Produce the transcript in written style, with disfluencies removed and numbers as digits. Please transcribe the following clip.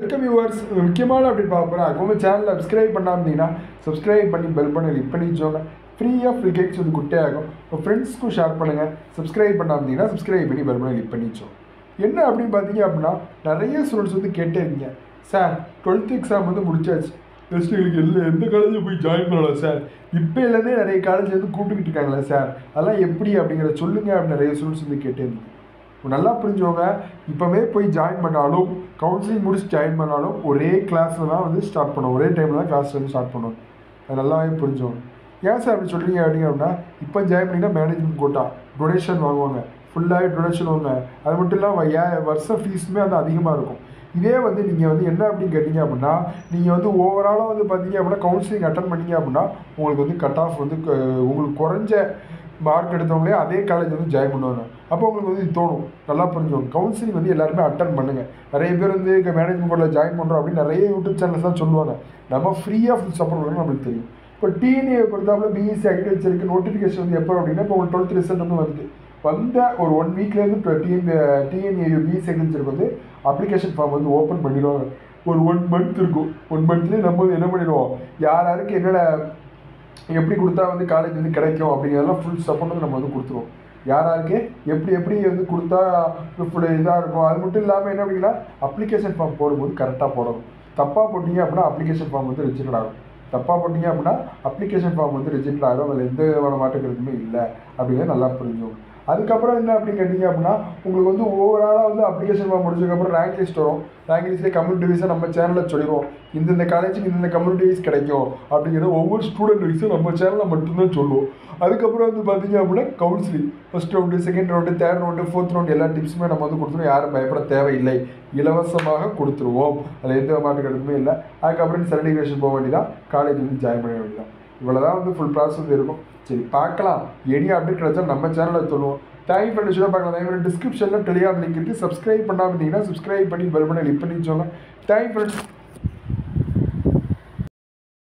Welcome viewers முக்கியமான அப்படின்னு பார்க்க போகிறேன். அதுக்கு வந்து சேனலில் சப்ஸ்கிரைப் பண்ணாமீங்கன்னா சப்ஸ்கிரைப் பண்ணி பெல் பண்ணி கிளிக் பண்ணி வச்சோங்க. ஃப்ரீயாக ஃப்ரீ கேக்ஸ் வந்து குட்டையாகும். உங்கள் ஃப்ரெண்ட்ஸ்க்கும் ஷேர் பண்ணுங்கள். சப்ஸ்கிரைப் பண்ணாமீங்கன்னா சப்ஸ்கிரைப் பண்ணி பெல் பண்ணி கிளிக் பண்ணி வச்சோம். என்ன அப்படின்னு பார்த்தீங்க அப்படின்னா நிறைய ஸ்டூடெண்ட்ஸ் வந்து கேட்டே இருக்கீங்க, சார் 12th எக்ஸாம் வந்து முடிச்சாச்சு, நெக்ஸ்ட் எங்களுக்கு எந்த காலேஜில் போய் ஜாயின் பண்ணலாம் சார், இப்போலேருந்தே நிறைய காலேஜ் வந்து கூப்பிட்டுக்கிட்டு இருக்காங்களே சார், அதெல்லாம் எப்படி அப்படிங்கிற சொல்லுங்கள் அப்படின்னு நிறைய ஸ்டூடெண்ட்ஸ் வந்து கேட்டே இருந்தீங்க. நல்லா புரிஞ்சவங்க இப்போவே போய் ஜாயின் பண்ணாலும் கவுன்சிலிங் முடிச்சு ஜாயின் பண்ணாலும் ஒரே கிளாஸில் தான் வந்து ஸ்டார்ட் பண்ணுவோம், ஒரே டைமில் தான் கிளாஸ் வந்து ஸ்டார்ட் பண்ணுவோம். அது நல்லாவே புரிஞ்சவங்க. ஏன் சார் அப்படி சொல்கிறீங்க அப்படின்னா இப்போ ஜாயின் பண்ணிங்கன்னா மேனேஜ்மெண்ட் கோட்டா டொனேஷன் வாங்குவாங்க, ஃபுல்லாகவே டொனேஷன் வாங்குவாங்க. அது மட்டும் இல்லாமல் வருஷம் ஃபீஸுமே வந்து அதிகமாக இருக்கும். இதே வந்து நீங்கள் வந்து என்ன அப்படின்னு கேட்டிங்க அப்படின்னா நீங்கள் வந்து ஓவராலாக வந்து பார்த்தீங்க அப்படின்னா கவுன்சிலிங் அட்டன் பண்ணிங்க அப்படின்னா உங்களுக்கு வந்து கட் ஆஃப் வந்து உங்களுக்கு குறைஞ்ச மார்க் எடுத்தவங்களே அதே காலேஜ் வந்து ஜாயின் பண்ணுவாங்க. அப்போ உங்களுக்கு வந்து இது தோணும். நல்லா புரிஞ்சுக்கோங்க, கவுன்சிலிங் வந்து எல்லாருமே அட்டன் பண்ணுங்கள். நிறைய பேர் வந்து மேனேஜ்மெண்ட் போர்டில் ஜாயின் பண்ணுறோம் அப்படின்னு நிறைய யூடியூப் சேனல்ஸ் தான் சொல்லுவாங்க. நம்ம ஃப்ரீயாக சப்போர்ட் பண்ணணும் நம்மளுக்கு தெரியும். இப்போ டிஎன்ஏ பொறுத்தாப்புல பிஎஸ்சி அக்ரிகல்ச்சருக்கு நோட்டிஃபிகேஷன் வந்து எப்போ அப்படின்னா இப்போ உங்களுக்கு 12th ரிசல்ட் வந்து வந்து வந்த ஒரு 1 வீக்லேருந்து டிஎன்ஏ பிஎஸ்சி அக்ரிகல்ச்சருக்கு வந்து அப்ளிகேஷன் ஃபார்ம் வந்து ஓப்பன் பண்ணிடுவாங்க. ஒரு 1 மந்த் இருக்கும். 1 மந்த்லேயே நம்ம வந்து என்ன பண்ணிடுவோம், யாருக்கு என்னென்ன எப்படி கொடுத்தா வந்து காலேஜ் வந்து கிடைக்கும் அப்படிங்கிறதெல்லாம் ஃபுல் சப்போர்ட் வந்து நம்ம வந்து கொடுத்துருவோம். யாருக்கு எப்படி வந்து கொடுத்தா ஃபுல் இதாக இருக்கும். அது மட்டும் இல்லாமல் என்ன அப்படின்னா அப்ளிகேஷன் ஃபார்ம் போடும்போது கரெக்டாக போடணும். தப்பாக போட்டிங்க அப்படின்னா அப்ளிகேஷன் ஃபார்ம் வந்து ரிஜெக்ட் ஆகும். தப்பாக போட்டிங்க அப்படின்னா அப்ளிகேஷன் ஃபார்ம் வந்து ரிஜெக்ட் ஆகும். அதில் எந்த விதமான மாற்றங்களுக்குமே இல்லை அப்படிங்கிறது நல்லா புரிஞ்சுக்கணும். அதுக்கப்புறம் என்ன அப்படின்னு கேட்டிங்க அப்படின்னா உங்களுக்கு வந்து ஓவராலாக வந்து அப்ளிகேஷன் ஃபார்ம் முடிச்சதுக்கப்புறம் ரேங்க் லிஸ்ட் வரும். ரேங்க் லிஸ்ட்லேயே கம்யூனிட்டி வைஸாக நம்ம சேனலில் சொல்லிடுவோம், இந்த காலேஜுக்கு இந்த கம்யூனிட்டி வைஸ் கிடைக்கும் அப்படிங்கிறத ஒவ்வொரு ஸ்டூடெண்ட் வைஸும் நம்ம சேனலில் மட்டும்தான் சொல்லுவோம். அதுக்கப்புறம் வந்து பார்த்தீங்க அப்படின்னா counselling first round, second round, third round, fourth round எல்லா டிப்ஸுமே நம்ம வந்து கொடுத்துருவோம். யாரும் பயப்பட தேவையில்லை, இலவசமாக கொடுத்துருவோம். அதில் எந்த மாற்று கருத்துமே இல்லை. அதுக்கப்புறம் சர்டிஃபிகேஷன் போக வேண்டியதான், காலேஜ் வந்து ஜாயின் பண்ண வேண்டியதான். இவ்வளோ தான் வந்து ஃபுல் ப்ராசஸ் வந்து இருக்கும். சரி பார்க்கலாம், எனி அப்டேட் கிடைச்சாலும் நம்ம சேனலில் சொல்லுவோம். தேங்க் ஃப்ரெண்ட்ஸ் பார்க்கலாம். அதே டிஸ்கிரிப்ஷனில் டெலிகிராம் லிங்க் இருக்குது. சப்ஸ்கிரைப் பண்ணாமல் இருந்தீங்கன்னா சப்ஸ்கிரைப் பண்ணி பெல் பண்ணி கிளிக் பண்ணி வச்சோங்க. Thank friends.